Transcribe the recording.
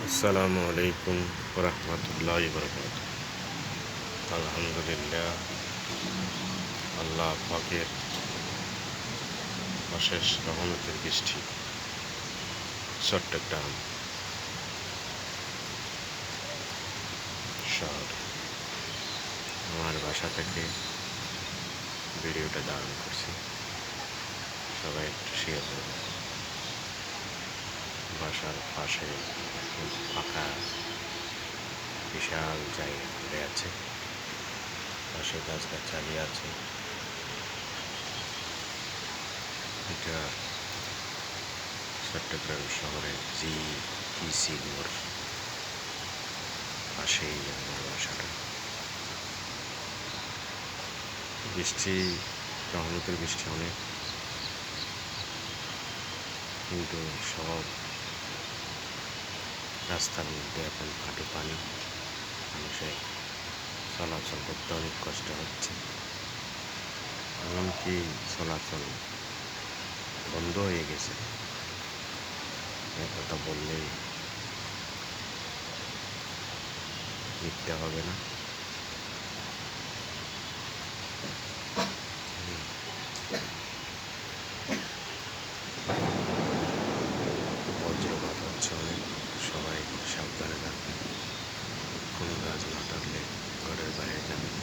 আসসালামু আলাইকুম রহমতুল্লাহি বরকাতুহু। আলহামদুলিল্লাহ, আল্লাহ পাকের অশেষ রহমতের বৃষ্টি। চট্টগ্রাম শহর, আমার বাসা থেকে ভিডিওটা ধারণ করছি, সবাই একটু শেয়ার করবেন। বাসার পাশে ফাঁকা বিশাল জায়গা পড়ে আছে, পাশে গাছগাছালি আছে। এটা চট্টগ্রাম শহরের GTC মোড় পাশেই আমার বাসাটা। বৃষ্টি, রহমতের বৃষ্টি অনেক, কিন্তু সব রাস্তার মধ্যে এখন হাঁটু পানি, মানুষের চলাচল করতে অনেক কষ্ট হচ্ছে। এমনকি চলাচল বন্ধ হয়ে গেছে, কথা বললেই মিথ্যে হবে না। বজ্রপাত হচ্ছে অনেক, সবাই সাবধানে থাকবেন। কোনো গাছ না থাকলে ঘরের বাইরে যাবেন।